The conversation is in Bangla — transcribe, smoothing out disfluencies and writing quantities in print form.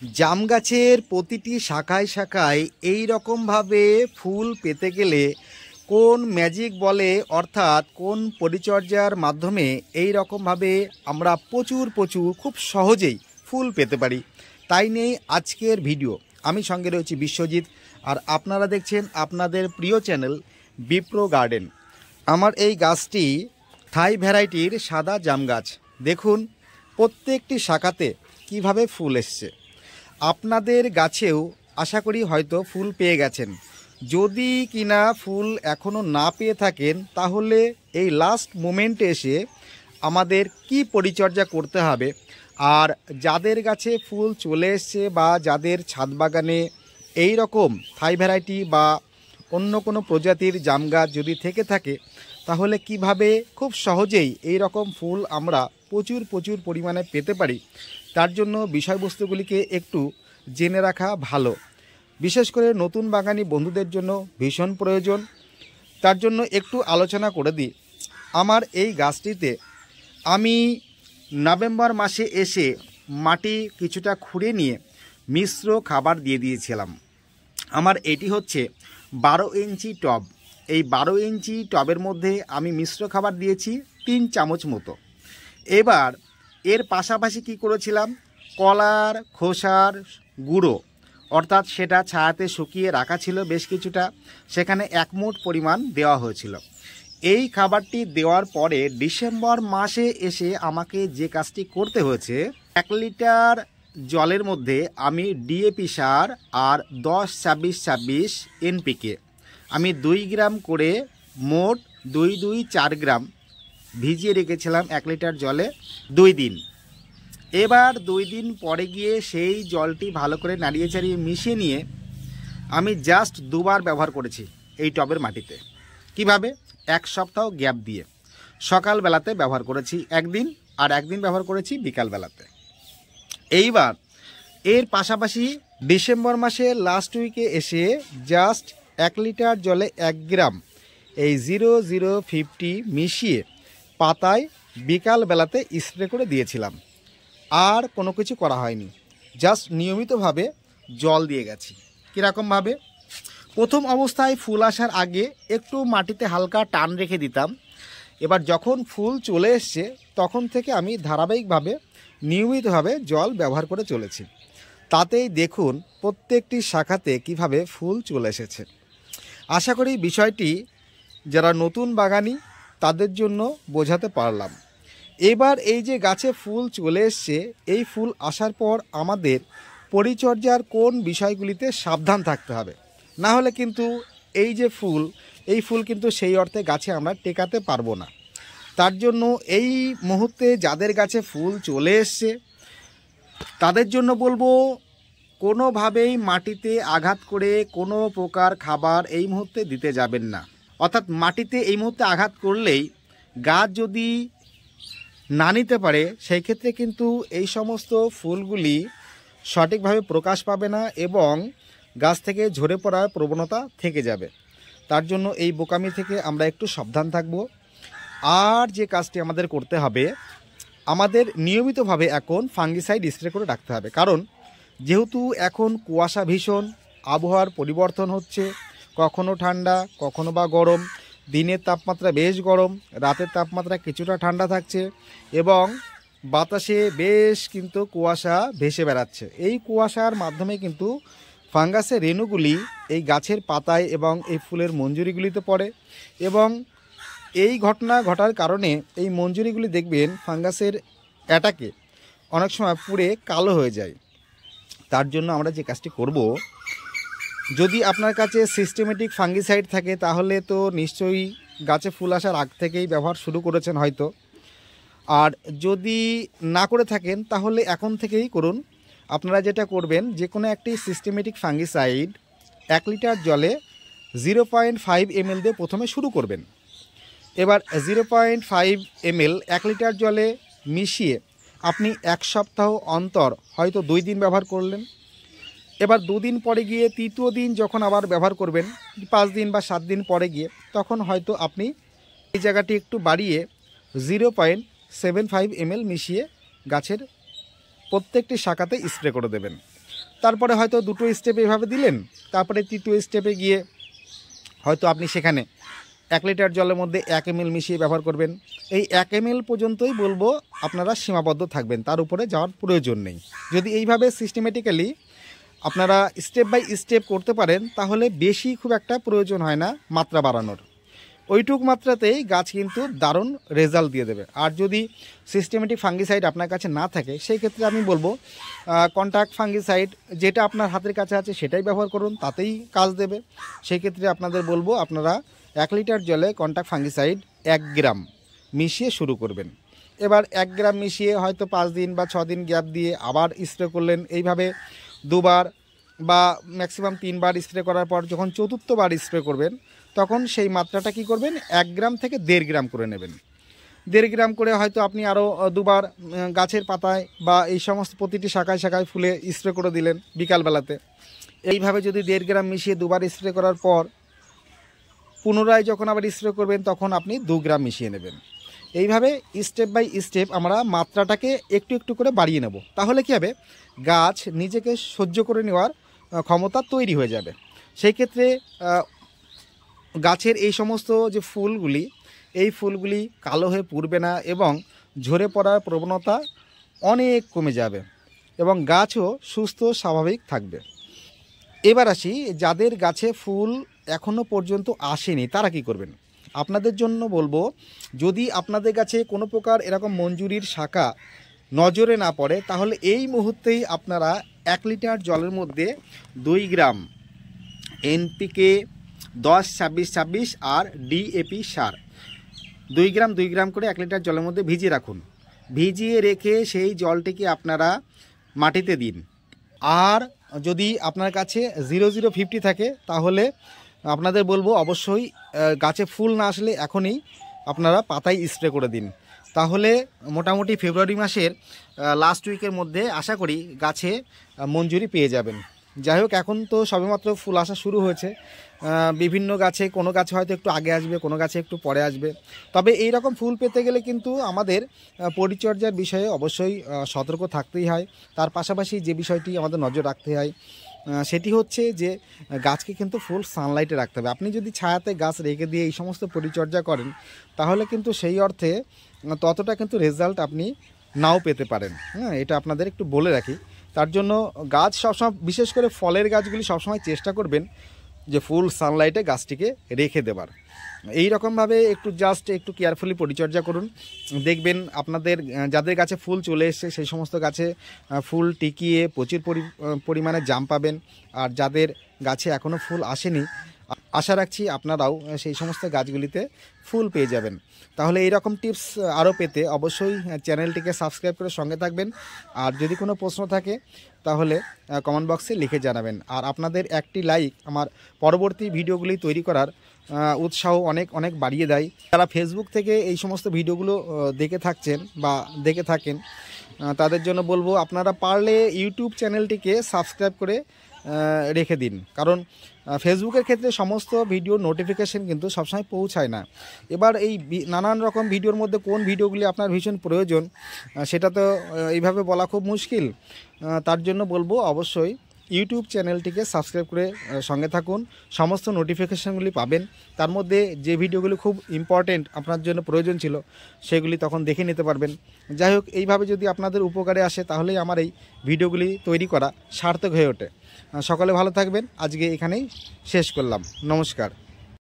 জাম গাছের প্রতিটি শাখায় শাখায় এই রকমভাবে ফুল পেতে গেলে কোন ম্যাজিক বলে অর্থাৎ কোন পরিচর্যার মাধ্যমে এই রকমভাবে আমরা প্রচুর খুব সহজেই ফুল পেতে পারি, তাই নিয়েই আজকের ভিডিও। আমি সঙ্গে রয়েছি বিশ্বজিৎ, আর আপনারা দেখছেন আপনাদের প্রিয় চ্যানেল বিপ্রো গার্ডেন। আমার এই গাছটি থাই ভ্যারাইটির সাদা জাম গাছ। দেখুন প্রত্যেকটি শাখাতে কিভাবে ফুল এসছে। আপনাদের গাছেও আশা করি হয়তো ফুল পেয়ে গেছেন। যদি কিনা ফুল এখনও না পেয়ে থাকেন, তাহলে এই লাস্ট মোমেন্টে এসে আমাদের কি পরিচর্যা করতে হবে, আর যাদের গাছে ফুল চলে এসছে বা যাদের ছাদ বাগানে এই রকম থাই ভ্যারাইটি বা অন্য কোনো প্রজাতির জাম গাছ যদি থেকে থাকে, তাহলে কিভাবে খুব সহজেই এই রকম ফুল আমরা প্রচুর পরিমাণে পেতে পারি, তার জন্য বিষয়বস্তুগুলিকে একটু জেনে রাখা ভালো। বিশেষ করে নতুন বাগানি বন্ধুদের জন্য ভীষণ প্রয়োজন। তার জন্য একটু আলোচনা করে দিই। আমার এই গাছটিতে আমি নভেম্বর মাসে এসে মাটি কিছুটা খুঁড়ে নিয়ে মিশ্র খাবার দিয়ে দিয়েছিলাম। আমার এটি হচ্ছে 12 ইঞ্চি টব। এই 12 ইঞ্চি টবের মধ্যে আমি মিশ্র খাবার দিয়েছি 3 চামচ মতো। এবার এর পাশাপাশি কি করেছিলাম, কলার খোসার গুঁড়ো, অর্থাৎ সেটা ছায়াতে শুকিয়ে রাখা ছিল বেশ কিছুটা, সেখানে 1 মুঠ পরিমাণ দেওয়া হয়েছিল। এই খাবারটি দেওয়ার পরে ডিসেম্বর মাসে এসে আমাকে যে কাজটি করতে হয়েছে, 1 লিটার জলের মধ্যে আমি ডিএপি সার আর 10-26-26 এনপিকে আমি 2 গ্রাম করে মোট 2-4 গ্রাম ভিজিয়ে রেখেছিলাম 1 লিটার জলে 2 দিন। এবার 2 দিন পরে গিয়ে সেই জলটি ভালো করে নাড়িয়ে চাড়িয়ে মিশিয়ে নিয়ে আমি জাস্ট 2 বার ব্যবহার করেছি এই টবের মাটিতে। কিভাবে? 1 সপ্তাহ গ্যাপ দিয়ে সকালবেলাতে ব্যবহার করেছি একদিন, আর একদিন ব্যবহার করেছি বিকালবেলাতে। এইবার এর পাশাপাশি ডিসেম্বর মাসের লাস্ট উইকে এসে জাস্ট 1 লিটার জলে 1 গ্রাম এই 0050 মিশিয়ে পাতায় বিকালবেলাতে স্প্রে করে দিয়েছিলাম। আর কোনো কিছু করা হয়নি, জাস্ট নিয়মিতভাবে জল দিয়ে গেছি। কীরকমভাবে? প্রথম অবস্থায় ফুল আসার আগে একটু মাটিতে হালকা টান রেখে দিতাম। এবার যখন ফুল চলে এসছে তখন থেকে আমি ধারাবাহিকভাবে নিয়মিতভাবে জল ব্যবহার করে চলেছি। তাতেই দেখুন প্রত্যেকটি শাখাতে কিভাবে ফুল চলে এসেছে। আশা করি বিষয়টি যারা নতুন বাগানি তাদের জন্য বোঝাতে পারলাম। এবার এই যে গাছে ফুল চলে এসছে, এই ফুল আসার পর আমাদের পরিচর্যার কোন বিষয়গুলিতে সাবধান থাকতে হবে, না হলে কিন্তু এই যে ফুল, এই ফুল কিন্তু সেই অর্থে গাছে আমরা টেকাতে পারবো না। তার জন্য এই মুহূর্তে যাদের গাছে ফুল চলে এসছে তাদের জন্য বলবো, কোনোভাবেই মাটিতে আঘাত করে কোনো প্রকার খাবার এই মুহূর্তে দিতে যাবেন না। অর্থাৎ মাটিতে এই মুহূর্তে আঘাত করলেই গাছ যদি না নিতে পারে, সেই ক্ষেত্রে কিন্তু এই সমস্ত ফুলগুলি সঠিকভাবে প্রকাশ পাবে না এবং গাছ থেকে ঝরে পড়ার প্রবণতা থেকে যাবে। তার জন্য এই বোকামি থেকে আমরা একটু সাবধান থাকব। আর যে কাজটি আমাদের করতে হবে, আমাদের নিয়মিতভাবে এখন ফাঙ্গিসাইড স্প্রে করে রাখতে হবে। কারণ যেহেতু এখন কুয়াশা ভীষণ, আবহাওয়ার পরিবর্তন হচ্ছে, কখনো ঠান্ডা কখনো বা গরম, দিনের তাপমাত্রা বেশ গরম, রাতের তাপমাত্রা কিছুটা ঠান্ডা থাকছে এবং বাতাসে বেশ কিন্তু কুয়াশা ভেসে বেড়াচ্ছে। এই কুয়াশার মাধ্যমে কিন্তু ফাঙ্গাসের রেণুগুলি এই গাছের পাতায় এবং এই ফুলের মঞ্জুরিগুলিতে পড়ে এবং এই ঘটনা ঘটার কারণে এই মঞ্জুরিগুলি দেখবেন ফাঙ্গাসের অ্যাটাকে অনেক সময় পুড়ে কালো হয়ে যায়। তার জন্য আমরা যে কাজটি করব, যদি আপনার কাছে সিস্টেমেটিক ফাঙ্গিসাইড থাকে তাহলে তো নিশ্চয়ই গাছে ফুল আসার আগ থেকেই ব্যবহার শুরু করেছেন হয়তো। আর যদি না করে থাকেন তাহলে এখন থেকেই করুন। আপনারা যেটা করবেন, যে কোনো একটি সিস্টেমেটিক ফাঙ্গিসাইড 1 লিটার জলে 0.5 ml দিয়ে প্রথমে শুরু করবেন। এবার 0.5 ml 1 লিটার জলে মিশিয়ে আপনি 1 সপ্তাহ অন্তর হয়তো 2 দিন ব্যবহার করলেন। এবার 2 দিন পরে গিয়ে তৃতীয় দিন যখন আবার ব্যবহার করবেন, 5 দিন বা 7 দিন পরে গিয়ে, তখন হয়তো আপনি এই জায়গাটি একটু বাড়িয়ে 0.75 ml মিশিয়ে গাছের প্রত্যেকটি শাখাতে স্প্রে করে দেবেন। তারপরে হয়তো দুটো স্টেপ এইভাবে দিলেন, তারপরে তৃতীয় স্টেপে গিয়ে হয়তো আপনি সেখানে 1 লিটার জলের মধ্যে 1 ml মিশিয়ে ব্যবহার করবেন। এই 1 ml পর্যন্তই বলবো আপনারা সীমাবদ্ধ থাকবেন, তার উপরে যাওয়ার প্রয়োজন নেই। যদি এইভাবে সিস্টেমেটিক্যালি আপনারা স্টেপ বাই স্টেপ করতে পারেন তাহলে বেশি খুব একটা প্রয়োজন হয় না মাত্রা বাড়ানোর। ওইটুক মাত্রাতেই গাছ কিন্তু দারুণ রেজাল্ট দিয়ে দেবে। আর যদি সিস্টেমেটিক ফাঙ্গিসাইড আপনার কাছে না থাকে সেই ক্ষেত্রে আমি বলবো কন্ট্যাক্ট ফাঙ্গিসাইড যেটা আপনার হাতের কাছে আছে সেটাই ব্যবহার করুন, তাতেই কাজ দেবে। সেই ক্ষেত্রে আপনাদের বলবো আপনারা 1 লিটার জলে কন্ট্যাক্ট ফাঙ্গিসাইড 1 গ্রাম মিশিয়ে শুরু করবেন। এবার 1 গ্রাম মিশিয়ে হয়তো 5 দিন বা 6 দিন গ্যাপ দিয়ে আবার স্প্রে করলেন। এইভাবে 2 বার বা ম্যাক্সিমাম 3 বার স্প্রে করার পর যখন 4র্থ বার স্প্রে করবেন তখন সেই মাত্রাটা কি করবেন 1 গ্রাম থেকে 1.5 গ্রাম করে নেবেন। 1.5 গ্রাম করে হয়তো আপনি আরও 2 বার গাছের পাতায় বা এই সমস্ত প্রতিটি শাখায় শাখায় ফুলে স্প্রে করে দিলেন বিকালবেলাতে। এইভাবে যদি 1.5 গ্রাম মিশিয়ে 2 বার স্প্রে করার পর পুনরায় যখন আবার স্প্রে করবেন তখন আপনি 2 গ্রাম মিশিয়ে নেবেন। এইভাবে স্টেপ বাই স্টেপ আমরা মাত্রাটাকে একটু একটু করে বাড়িয়ে নেব। তাহলে কী হবে, গাছ নিজেকে সহ্য করে নেওয়ার ক্ষমতা তৈরি হয়ে যাবে। সেই ক্ষেত্রে গাছের এই সমস্ত যে ফুলগুলি, এই ফুলগুলি কালো হয়ে পুড়বে না এবং ঝরে পড়ার প্রবণতা অনেক কমে যাবে এবং গাছও সুস্থ স্বাভাবিক থাকবে। এবার আসি যাদের গাছে ফুল এখনও পর্যন্ত আসেনি তারা কি করবেন। আপনাদের জন্য বলবো, যদি আপনাদের কাছে কোনো প্রকার এরকম মঞ্জুরির শাখা নজরে না পড়ে তাহলে এই মুহূর্তেই আপনারা 1 লিটার জলের মধ্যে 2 গ্রাম এনপিকে 10-26-26 আর ডিএপি সার 2 গ্রাম করে 1 লিটার জলের মধ্যে ভিজিয়ে রাখুন। ভিজিয়ে রেখে সেই জলটিকে আপনারা মাটিতে দিন। আর যদি আপনার কাছে 0050 থাকে তাহলে আপনাদের বলবো অবশ্যই গাছে ফুল না আসলে এখনই আপনারা পাতায় স্প্রে করে দিন। তাহলে মোটামুটি ফেব্রুয়ারি মাসের লাস্ট উইকের মধ্যে আশা করি গাছে মঞ্জুরি পেয়ে যাবেন। যাই হোক, এখন তো সবেমাত্র ফুল আসা শুরু হয়েছে। বিভিন্ন গাছে কোনো গাছে হয়তো একটু আগে আসবে, কোনো গাছে একটু পরে আসবে। তবে এই রকম ফুল পেতে গেলে কিন্তু আমাদের পরিচর্যার বিষয়ে অবশ্যই সতর্ক থাকতেই হয়। তার পাশাপাশি যে বিষয়টি আমাদের নজর রাখতে হয় সেটি হচ্ছে যে গাছকে কিন্তু ফুল সানলাইটে রাখতে হবে। আপনি যদি ছায়াতে গাছ রেখে দিয়ে এই সমস্ত পরিচর্যা করেন তাহলে কিন্তু সেই অর্থে ততটা কিন্তু রেজাল্ট আপনি নাও পেতে পারেন। হ্যাঁ, এটা আপনাদের একটু বলে রাখি। তার জন্য গাছ সবসময়, বিশেষ করে ফলের গাছগুলি সবসময় চেষ্টা করবেন যে ফুল সানলাইটে গাছটিকে রেখে দেবার। এই রকমভাবে একটু কেয়ারফুলি পরিচর্যা করুন, দেখবেন আপনাদের যাদের গাছে ফুল চলে এসছে সেই সমস্ত গাছে ফুল টিকিয়ে প্রচুর পরিমাণে জাম পাবেন। আর যাদের গাছে এখনও ফুল আসেনি আশা রাখছি আপনারাও সেই সমস্ত গাছগুলিতে ফুল পেয়ে যাবেন। তাহলে এই রকম টিপস আরও পেতে অবশ্যই চ্যানেলটিকে সাবস্ক্রাইব করে সঙ্গে থাকবেন। আর যদি কোনো প্রশ্ন থাকে তাহলে কমেন্ট বক্সে লিখে জানাবেন। আর আপনাদের একটি লাইক আমার পরবর্তী ভিডিওগুলি তৈরি করার উৎসাহ অনেক বাড়িয়ে দেয়। যারা ফেসবুক থেকে এই সমস্ত ভিডিওগুলো দেখে থাকেন তাদের জন্য বলবো আপনারা পারলে ইউটিউব চ্যানেলটিকে সাবস্ক্রাইব করে রেখে দিন, কারণ ফেসবুকের ক্ষেত্রে সমস্ত ভিডিও নোটিফিকেশন কিন্তু সবসময় পৌঁছায় না। এবার এই নানান রকম ভিডিওর মধ্যে কোন ভিডিওগুলি আপনার ভীষণ প্রয়োজন সেটা তো এইভাবে বলা খুব মুশকিল। তার জন্য বলবো অবশ্যই ইউটিউব চ্যানেলটিকে সাবস্ক্রাইব করে সঙ্গে থাকুন, সমস্ত নোটিফিকেশানগুলি পাবেন। তার মধ্যে যে ভিডিওগুলি খুব ইম্পর্টেন্ট আপনার জন্য প্রয়োজন ছিল সেগুলি তখন দেখে নিতে পারবেন। যাই হোক, এইভাবে যদি আপনাদের উপকারে আসে তাহলেই আমার এই ভিডিওগুলি তৈরি করা সার্থক হয়ে ওঠে। সকলে ভালো থাকবেন, আজকে এখানেই শেষ করলাম। নমস্কার।